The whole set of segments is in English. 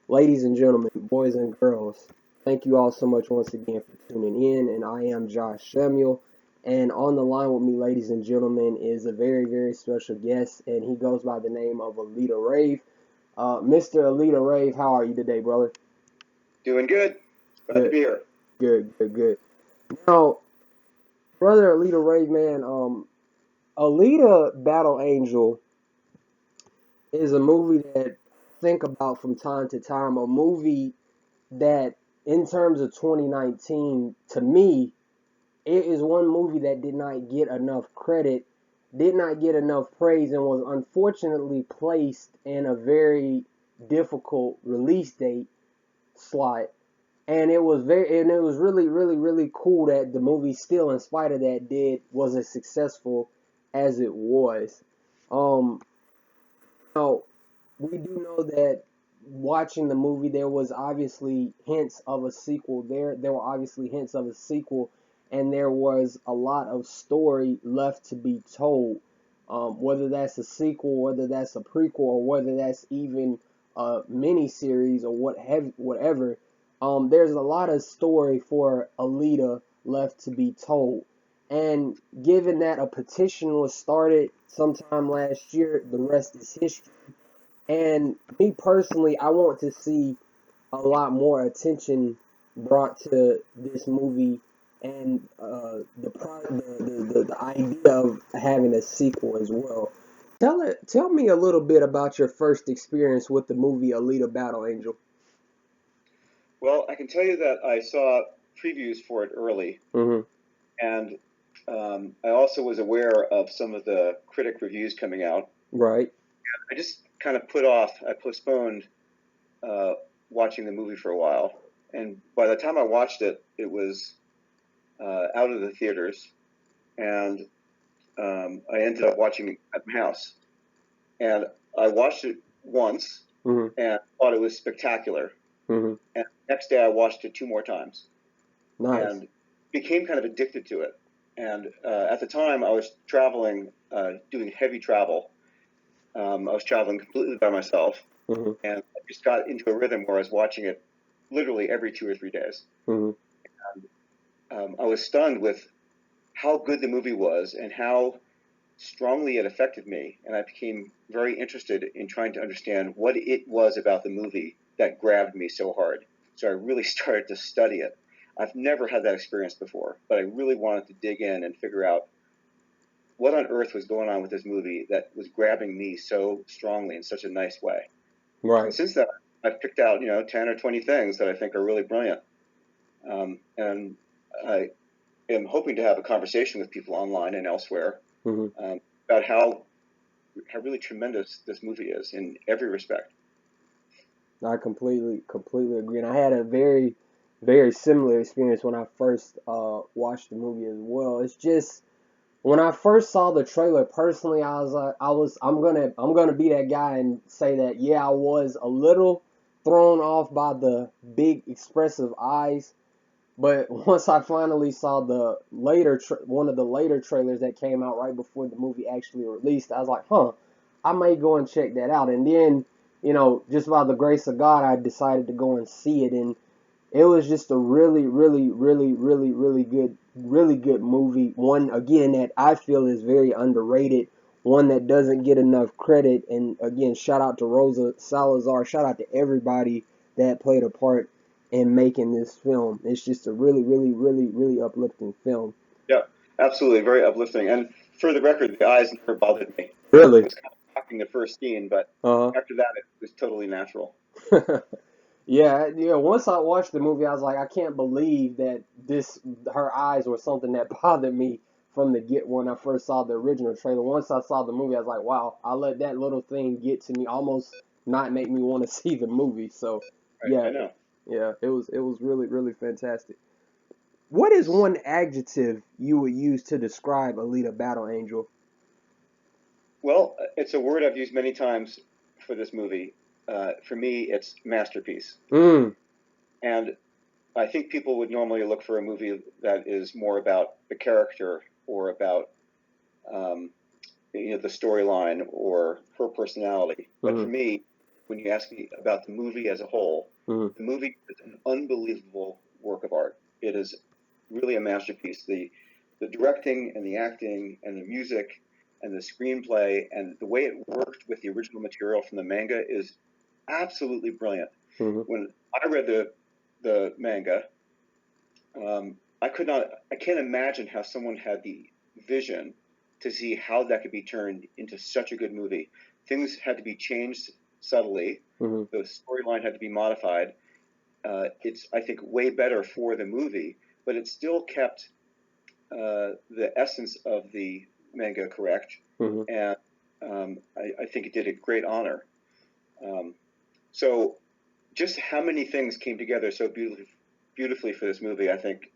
Ladies and gentlemen, boys and girls, thank you all so much once again for tuning in. And I am Josh Samuel. And on the line with me, ladies and gentlemen, is a very, very special guest, and he goes by the name of Alita Rave. Mr. Alita Rave, how are you today, brother? Doing good. Glad to Good, be here. good. Now, brother Alita Rave, man, Alita Battle Angel is a movie that I think about from time to time. A movie that, in terms of 2019, to me, it is one movie that did not get enough credit, did not get enough praise, and was unfortunately placed in a very difficult release date slot. And it was really cool that the movie still, in spite of that, was as successful as it was. Um, Now, we do know that watching the movie, there was obviously hints of a sequel. There were obviously hints of a sequel, and there was a lot of story left to be told. Whether that's a sequel, whether that's a prequel, or whether that's even a mini series or whatever. There's a lot of story for Alita left to be told. And given that a petition was started sometime last year, the rest is history. And me personally, I want to see a lot more attention brought to this movie and the idea of having a sequel as well. Tell me a little bit about your first experience with the movie Alita Battle Angel. Well, I can tell you that I saw previews for it early, Mm-hmm. and I also was aware of some of the critic reviews coming out. Right. I just kind of I postponed uh, watching the movie for a while. And by the time I watched it, it was out of the theaters, and I ended up watching it at my house. And I watched it once Mm-hmm. and thought it was spectacular. Mm-hmm. And the next day I watched it two more times Nice. and became kind of addicted to it. And at the time, I was traveling, doing heavy travel. I was traveling completely by myself, Mm-hmm. and I just got into a rhythm where I was watching it literally every 2 or 3 days. Mm-hmm. I was stunned with how good the movie was and how strongly it affected me. And I became very interested in trying to understand what it was about the movie that grabbed me so hard. So I really started to study it. I've never had that experience before, but I really wanted to dig in and figure out what on earth was going on with this movie that was grabbing me so strongly in such a nice way. And Right. since then, I've picked out 10 or 20 things that I think are really brilliant, and I am hoping to have a conversation with people online and elsewhere Mm-hmm. about how really tremendous this movie is in every respect. I completely agree. And I had a very similar experience when I first watched the movie as well. It's just when I first saw the trailer, personally, I was like, I'm gonna be that guy and say that yeah, I was a little thrown off by the big expressive eyes. But once I finally saw one of the later trailers that came out right before the movie actually released, I was like, huh, I may go and check that out. And then, just by the grace of God, I decided to go and see it. And it was just a really good movie. One, again, that I feel is very underrated. One that doesn't get enough credit. And again, shout out to Rosa Salazar. Shout out to everybody that played a part in making this film. It's just a really uplifting film. Yeah, absolutely, very uplifting. And for the record, the eyes never bothered me. It Really. was kind of shocking the first scene, but Uh after that, it was totally natural. huh. Yeah. Once I watched the movie, I was like, I can't believe that her eyes were something that bothered me from the get when I first saw the original trailer. Once I saw the movie, I was like, wow, I let that little thing get to me, almost not make me want to see the movie. So, Right, yeah, I know. it was really fantastic. What is one adjective you would use to describe Alita Battle Angel? Well, it's a word I've used many times for this movie. For me, it's masterpiece. Mm. And I think people would normally look for a movie that is more about the character or about um, the storyline or her personality. But for Mm. me, when you ask me about the movie as a whole, Mm-hmm. the movie is an unbelievable work of art. It is really a masterpiece. The directing and the acting and the music and the screenplay and the way it worked with the original material from the manga is absolutely brilliant. Mm-hmm. When I read the manga, I can't imagine how someone had the vision to see how that could be turned into such a good movie. Things had to be changed subtly. Mm-hmm. The storyline had to be modified. It's, I think, way better for the movie, but it still kept the essence of the manga correct, Mm-hmm. and I think it did it great honor. Um, so, just how many things came together so beautifully for this movie, I think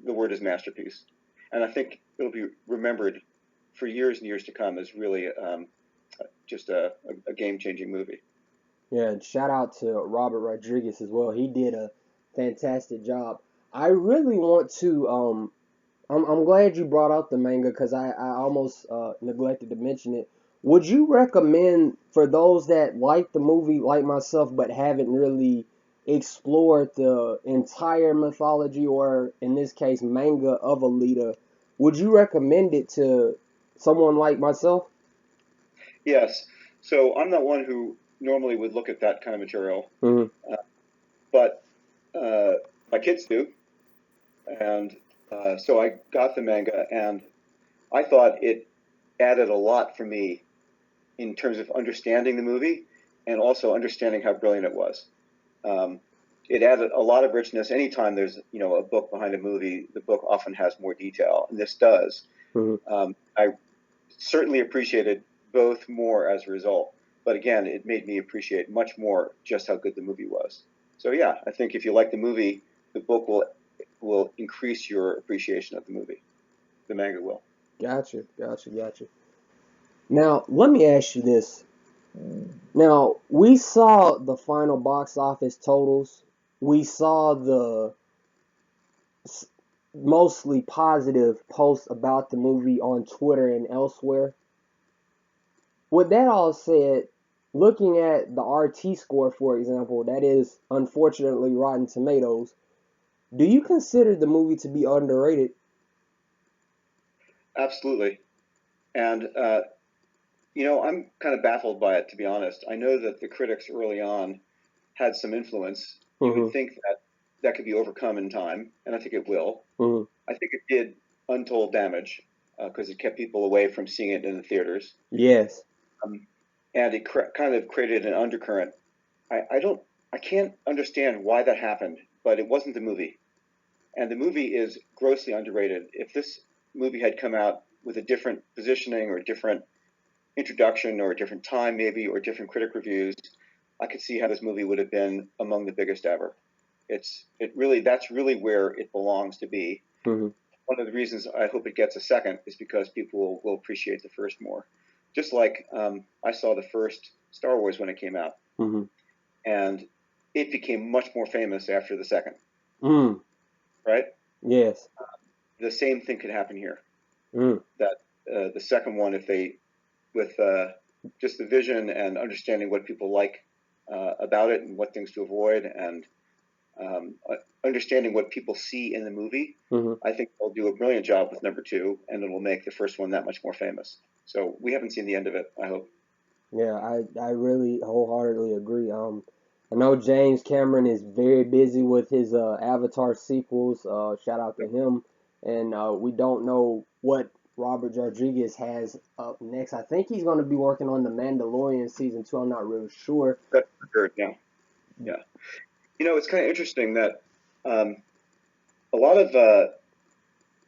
the word is masterpiece. And I think it'll be remembered for years and years to come as really just a game changing movie. Yeah, and shout out to Robert Rodriguez as well. He did a fantastic job. I really want to. I'm glad you brought up the manga because I almost neglected to mention it. Would you recommend for those that like the movie, like myself, but haven't really explored the entire mythology, or in this case, manga of Alita? Would you recommend it to someone like myself? Yes. So I'm not one who normally would look at that kind of material, Mm-hmm. uh, but my kids do. And so I got the manga, and I thought it added a lot for me in terms of understanding the movie and also understanding how brilliant it was. Um, it added a lot of richness. Anytime there's a book behind a movie, the book often has more detail, and this does. Mm-hmm. I certainly appreciated both more as a result, but again, it made me appreciate much more just how good the movie was. So yeah, I think if you like the movie, the book will increase your appreciation of the movie. The manga will. Gotcha, gotcha, gotcha. Now, let me ask you this. Now, we saw the final box office totals. We saw the s- mostly positive posts about the movie on Twitter and elsewhere. With that all said, looking at the RT score, for example, that is unfortunately Rotten Tomatoes, do you consider the movie to be underrated? Absolutely. And I'm kind of baffled by it, to be honest. I know that the critics early on had some influence. You would Mm-hmm. think that that could be overcome in time, and I think it will. Mm-hmm. I think it did untold damage because it kept people away from seeing it in the theaters, Yes. um, and it kind of created an undercurrent. I don't, I can't understand why that happened, but it wasn't the movie, and the movie is grossly underrated. If this movie had come out with a different positioning or a different introduction or a different time maybe or different critic reviews, I could see how this movie would have been among the biggest ever. That's really where it belongs to be. Mm-hmm. One of the reasons I hope it gets a second is because people will appreciate the first more. Just like I saw the first Star Wars when it came out, Mm-hmm. and it became much more famous after the second. Mm. Right? Yes. The same thing could happen here. Mm. That the second one, if they with just the vision and understanding what people like about it and what things to avoid and um, understanding what people see in the movie, Mm-hmm. I think they'll do a brilliant job with number two, and it will make the first one that much more famous. So we haven't seen the end of it, I hope. Yeah, I really wholeheartedly agree. I know James Cameron is very busy with his Avatar sequels. Shout out to him. And we don't know what Robert Rodriguez has up next. I think he's going to be working on The Mandalorian season 2. I'm not really sure. That's for sure. Yeah, yeah. It's kind of interesting that um, a lot of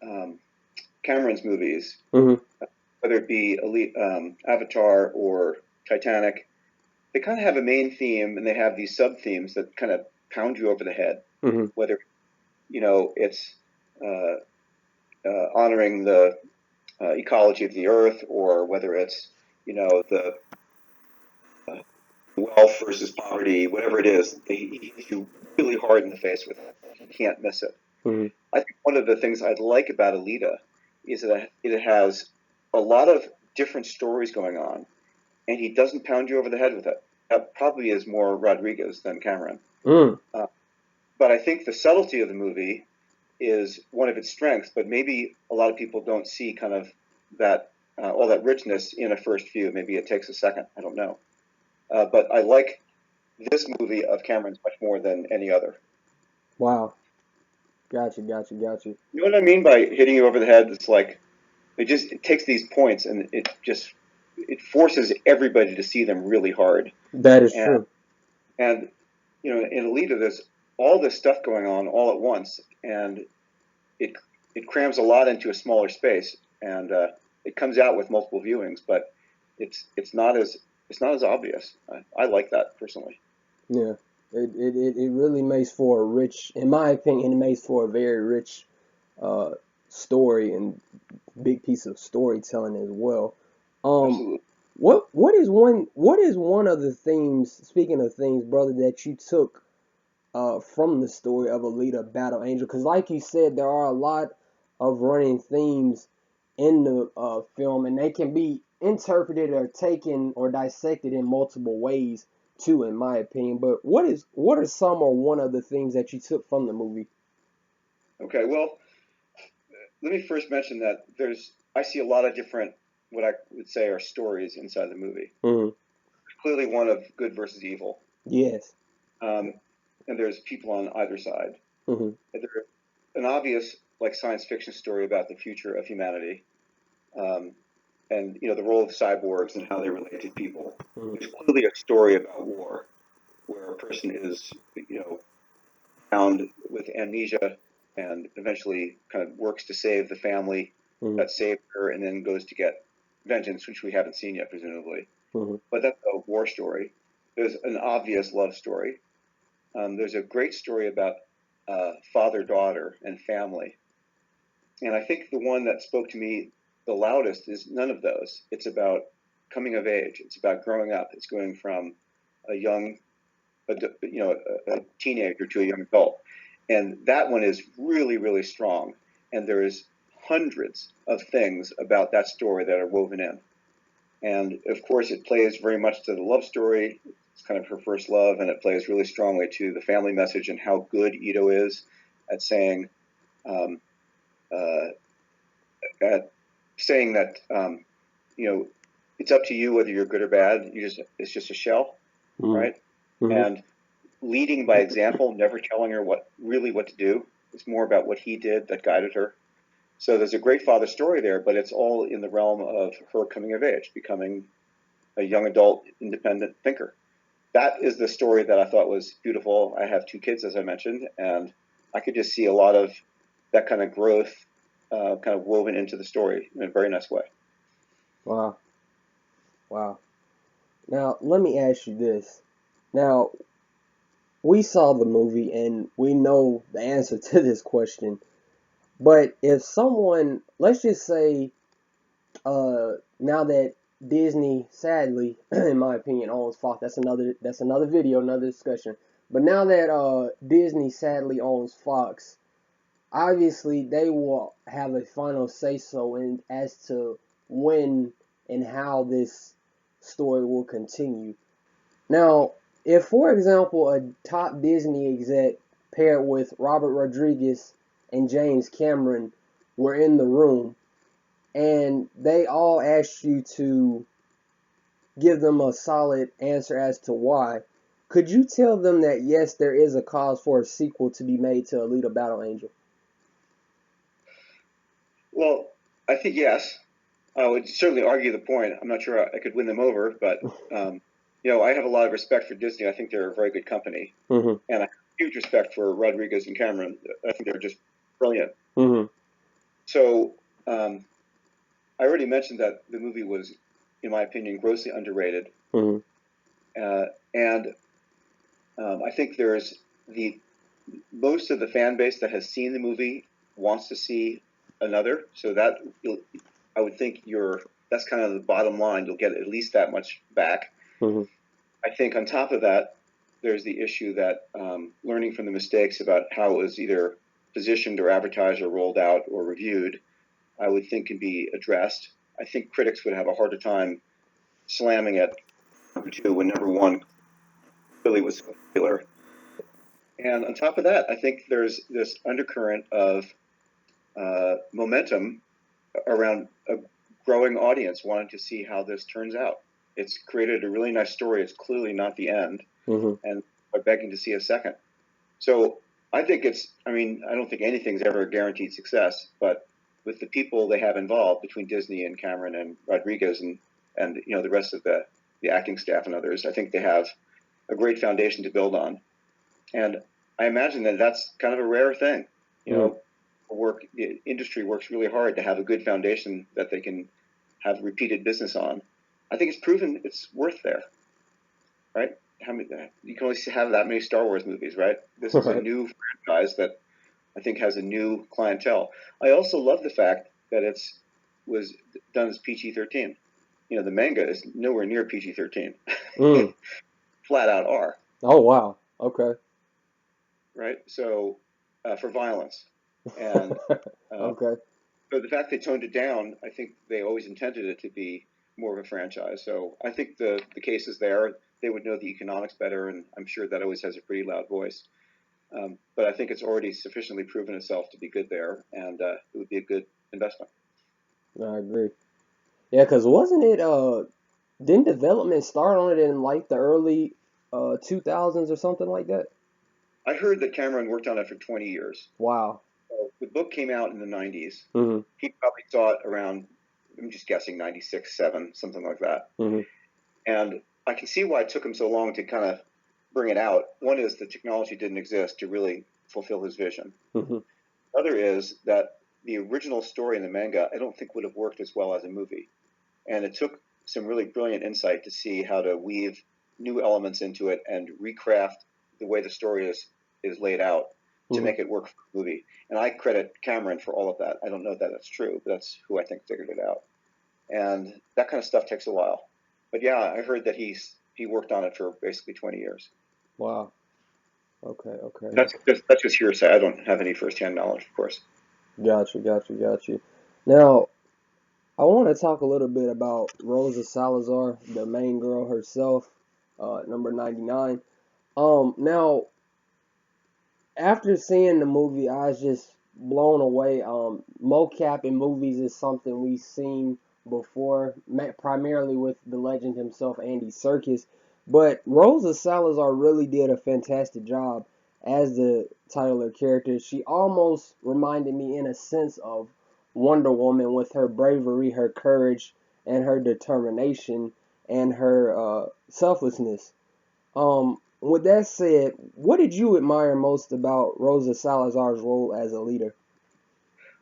um, Cameron's movies, Mm-hmm. whether it be Avatar or Titanic, they kind of have a main theme and they have these sub themes that kind of pound you over the head. Mm-hmm. Whether it's uh, honoring the ecology of the earth, or whether it's the wealth versus poverty, whatever it is, he hits you really hard in the face with it. You can't miss it. Mm-hmm. I think one of the things I like about Alita is that it has a lot of different stories going on, and he doesn't pound you over the head with it. that probably is more Rodriguez than Cameron. Mm, Uh, but I think the subtlety of the movie is one of its strengths, but maybe a lot of people don't see kind of that all that richness in a first view. Maybe it takes a second. I don't know. But I like this movie of Cameron's much more than any other. wow. Gotcha, gotcha, gotcha. You know what I mean by hitting you over the head? It's like it takes these points and it forces everybody to see them really hard. That is And true. and in Alita, there's all this stuff going on all at once, and it it crams a lot into a smaller space, and it comes out with multiple viewings, but it's not as it's not as obvious. I like that personally. Yeah. It really makes for a rich, in my opinion, it makes for a very rich uh, story and big piece of storytelling as well. Um, Absolutely. what is one of the themes, speaking of themes, brother, that you took from the story of Alita Battle Angel? Because like you said, there are a lot of running themes in the film, and they can be interpreted or taken or dissected in multiple ways too, in my opinion. But what are some or one of the themes that you took from the movie? Okay. Well, let me first mention that I see a lot of different what I would say are stories inside the movie. Mm, Clearly, one of good versus evil, yes. um, and there's people on either side. Hmm. And there's an obvious like science fiction story about the future of humanity, um, and the role of cyborgs and how they relate to people. Hmm. There's clearly a story about war where a person is found with amnesia and eventually kind of works to save the family Hmm. that saved her and then goes to get vengeance, which we haven't seen yet, presumably. Hmm. But that's a war story. There's an obvious love story. There's a great story about father daughter and family. And I think the one that spoke to me the loudest is none of those. It's about coming of age. It's about growing up. It's going from a young, a teenager to a young adult. And that one is really, really strong. And there's hundreds of things about that story that are woven in. And of course, it plays very much to the love story. It's kind of her first love, and it plays really strongly to the family message and how good Ito is at um, uh, at saying that you know it's up to you whether you're good or bad. It's just a shell, Hmm. right? Hmm. And leading by example, never telling her what to do. It's more about what he did that guided her. So there's a great father story there, but it's all in the realm of her coming of age, becoming a young adult independent thinker. That is the story that I thought was beautiful. I have two kids, as I mentioned, and I could just see a lot of that kind of growth kind of woven into the story in a very nice way. Wow. Wow. Now let me ask you this. Now we saw the movie and we know the answer to this question. But if someone, let's just say, now that Disney, sadly, in my opinion, owns Fox, that's another video, another discussion. But now that Disney sadly owns Fox, obviously they will have a final say so in as to when and how this story will continue. Now, if for example a top Disney exec paired with Robert Rodriguez and James Cameron were in the room and they all asked you to give them a solid answer as to why, could you tell them that yes, there is a cause for a sequel to be made to Alita Battle Angel? Well, I think yes. I would certainly argue the point. I'm not sure I could win them over, but um, I have a lot of respect for Disney. I think they're a very good company, Mm-hmm. and I have huge respect for Rodriguez and Cameron. I think they're just brilliant. Mm-hmm. So um, I already mentioned that the movie was, in my opinion, grossly underrated, Mm-hmm. and I think there's the most of the fan base that has seen the movie wants to see another. So that I would think that's kind of the bottom line. You'll get at least that much back. Mm-hmm. I think on top of that, there's the issue that learning from the mistakes about how it was either positioned or advertised or rolled out or reviewed, I would think can be addressed. I think critics would have a harder time slamming it number two when number one really was so popular. And on top of that, I think there's this undercurrent of momentum around a growing audience wanting to see how this turns out. It's created a really nice story. It's clearly not the end, and are begging to see a second. So I think I mean, I don't think anything's ever a guaranteed success, but with the people they have involved between Disney and Cameron and Rodriguez and the rest of the acting staff and others, I think they have a great foundation to build on. And I imagine that that's kind of a rare thing. The industry works really hard to have a good foundation that they can have repeated business on. I think it's proven it's worth there, right? You can only have that many Star Wars movies, right? This is a new franchise that I think has a new clientele. I also love the fact that was done as PG-13. The manga is nowhere near PG-13. Flat out R. Oh wow. Okay. Right. So for violence, and okay. so the fact they toned it down, I think they always intended it to be more of a franchise. So I think the case is there. They would know the economics better, and I'm sure that always has a pretty loud voice. But I think it's already sufficiently proven itself to be good there, and it would be a good investment. I agree. Yeah, because wasn't it, didn't development start on it in like the early 2000s or something like that? I heard that Cameron worked on it for 20 years. Wow. So the book came out in the 90s. Mm-hmm. He probably saw it around, I'm just guessing, 96, 7, something like that. Mm-hmm. And I can see why it took him so long to kind of bring it out. One is the technology didn't exist to really fulfill his vision. Mm-hmm. The other is that the original story in the manga, I don't think would have worked as well as a movie. And it took some really brilliant insight to see how to weave new elements into it and recraft the way the story is laid out to make it work for the movie. And I credit Cameron for all of that. I don't know that that's true, but that's who I think figured it out. And that kind of stuff takes a while. But yeah, I heard that he worked on it for basically 20 years. Wow. Okay. That's just hearsay. I don't have any firsthand knowledge, of course. Got you. Now, I want to talk a little bit about Rosa Salazar, the main girl herself, number 99. Now, after seeing the movie, I was just blown away. Mocap in movies is something we've seen before, primarily with the legend himself, Andy Serkis. But Rosa Salazar really did a fantastic job as the titular character. She almost reminded me, in a sense, of Wonder Woman with her bravery, her courage, and her determination and her selflessness. With that said, what did you admire most about Rosa Salazar's role as a leader?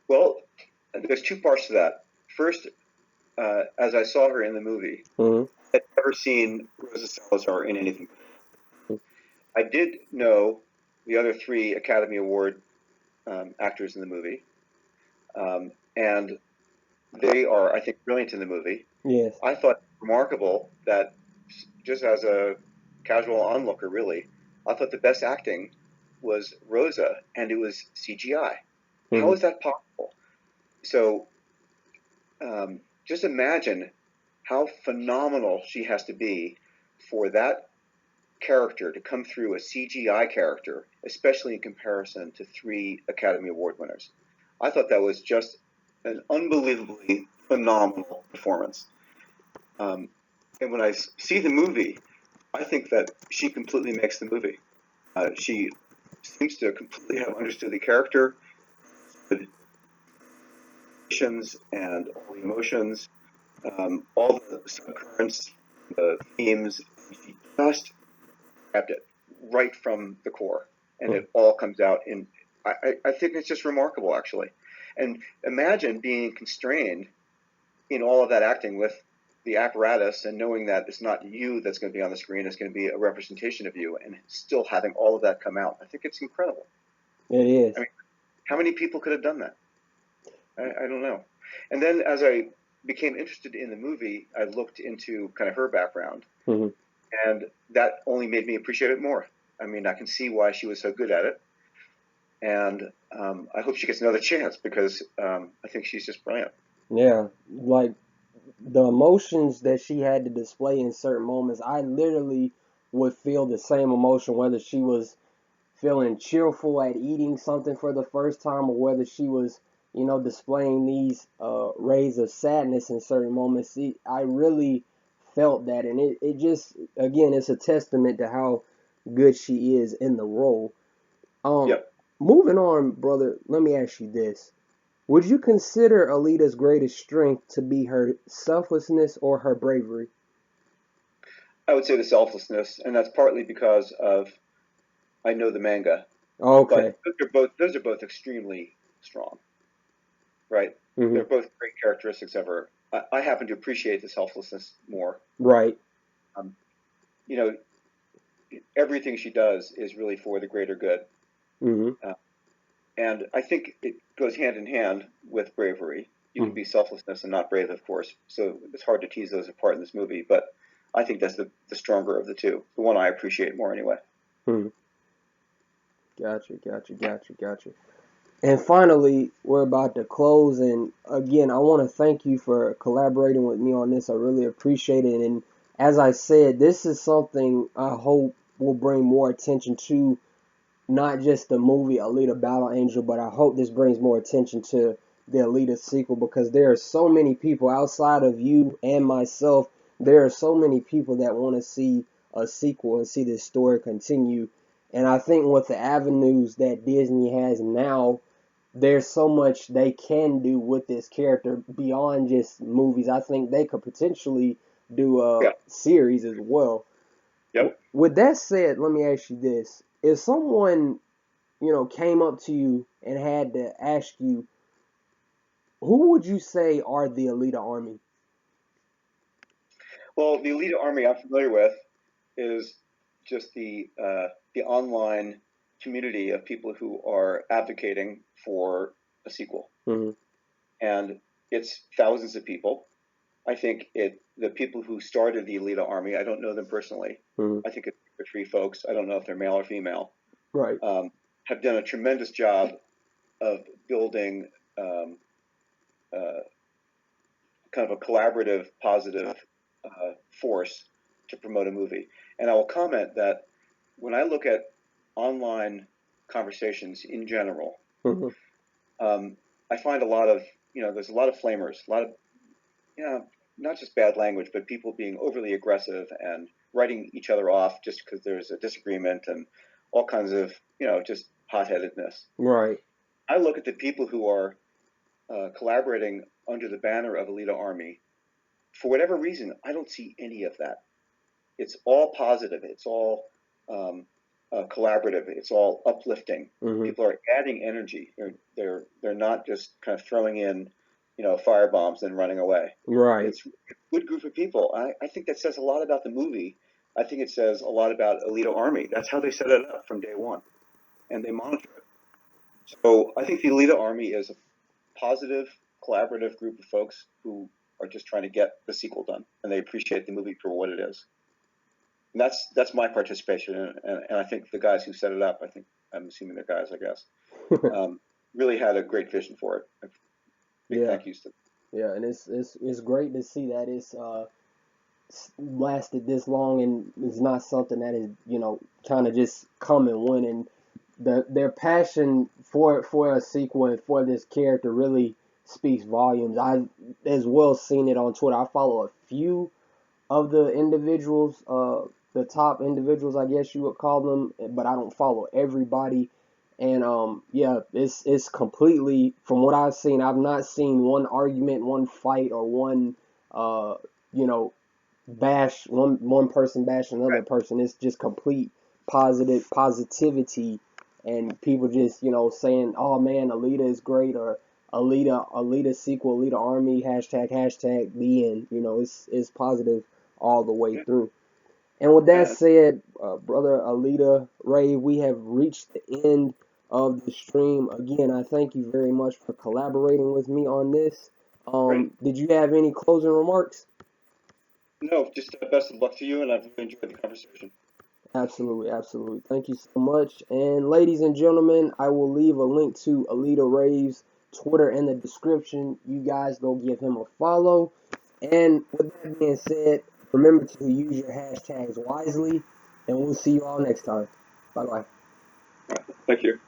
Well, there's two parts to that. First, as I saw her in the movie, I'd never seen Rosa Salazar in anything. I did know the other three Academy Award actors in the movie, and they are, I think, brilliant in the movie. Yes. I thought it remarkable that, just as a casual onlooker, really, I thought the best acting was Rosa, and it was CGI. How is that possible? So just imagine how phenomenal she has to be for that character to come through a CGI character, especially in comparison to three Academy Award winners. I thought that was just an unbelievably phenomenal performance. And when I see the movie, I think that she completely makes the movie. She seems to completely have understood the character, the and all the emotions, all the subcurrents, the themes. She just grabbed it right from the core, and it all comes out in. I think it's just remarkable, actually. And imagine being constrained in all of that acting with the apparatus and knowing that it's not you that's going to be on the screen, it's going to be a representation of you, and still having all of that come out. I think it's incredible. It is. I mean, how many people could have done that? I don't know. And then as I became interested in the movie, I looked into kind of her background, and that only made me appreciate it more. I mean, I can see why she was so good at it, and I hope she gets another chance because I think she's just brilliant. Yeah, like the emotions that she had to display in certain moments, I literally would feel the same emotion, whether she was feeling cheerful at eating something for the first time or whether she was, displaying these rays of sadness in certain moments. I really felt that, and it just, again, it's a testament to how good she is in the role. Um, Yep. Moving on, brother, let me ask you this. Would you consider Alita's greatest strength to be her selflessness or her bravery? I would say the selflessness, and that's partly because of I know the manga, but Okay. those are both extremely strong, right? Hmm. They're both great characteristics of her. I happen to appreciate the selflessness more. Right. Um, you know, everything she does is really for the greater good, Hmm. uh, and I think it goes hand in hand with bravery. You can Hmm. be selflessness and not brave, of course. So it's hard to tease those apart in this movie, but I think that's the stronger of the two, the one I appreciate more anyway. Hmm. Gotcha. And finally, we're about to close. And again, I want to thank you for collaborating with me on this. I really appreciate it. And as I said, this is something I hope will bring more attention to not just the movie Alita Battle Angel, but I hope this brings more attention to the Alita sequel because there are so many people outside of you and myself. There are so many people that want to see a sequel and see this story continue. And I think with the avenues that Disney has now, there's so much they can do with this character beyond just movies. I think they could potentially do a Yeah. series as well. Yep. With that said, let me ask you this. If someone, came up to you and had to ask you, who would you say are the Alita Army? Well, the Elite Army I'm familiar with is just the online community of people who are advocating for a sequel, Hmm. and it's thousands of people. I think the people who started the Elite Army. I don't know them personally. Hmm. I think it's three folks. I don't know if they're male or female. Right. Um, have done a tremendous job of building um, uh, kind of a collaborative, positive force to promote a movie. And I will comment that when I look at online conversations in general, Hmm. I find a lot of, there's a lot of flamers, a lot of, not just bad language, but people being overly aggressive and writing each other off just because there's a disagreement and all kinds of, just hot-headedness. Right. I look at the people who are collaborating under the banner of Alita Army. For whatever reason, I don't see any of that. It's all positive. It's all collaborative. It's all uplifting. Hmm. People are adding energy. They're not just kind of throwing in, fire bombs and running away. Right. It's a good group of people. I think that says a lot about the movie. I think it says a lot about Alita Army. That's how they set it up from day one, and they monitor it. So I think the Alita Army is a positive, collaborative group of folks who are just trying to get the sequel done, and they appreciate the movie for what it is. And that's my participation, and I think the guys who set it up, I think I'm assuming they're guys, I guess, um, really had a great vision for it. Big Yeah. thank yous to them. Yeah. And it's great to see that it's lasted this long and it's not something that is kind of just come and went. And their passion for a sequel and for this character really speaks volumes. I've as well seen it on Twitter. I follow a few of the individuals, the top individuals, I guess you would call them, but I don't follow everybody. And yeah, it's completely from what I've seen. I've not seen one argument, one fight, or one uh, you know, bash one person bash another Right. person. It's just complete positivity, and people just saying, "Oh man, Alita is great," or Alita sequel, Alita Army hashtag the end. It's positive all the way Yeah. through. And with that Yeah. said, brother Alita Ray, we have reached the end of the stream. Again, I thank you very much for collaborating with me on this. Great. Did you have any closing remarks? No, just best of luck to you, and I've really enjoyed the conversation. Absolutely. Thank you so much. And ladies and gentlemen, I will leave a link to Alita Ray's Twitter in the description. You guys go give him a follow. And with that being said, remember to use your hashtags wisely. and we'll see you all next time. Bye bye. Thank you.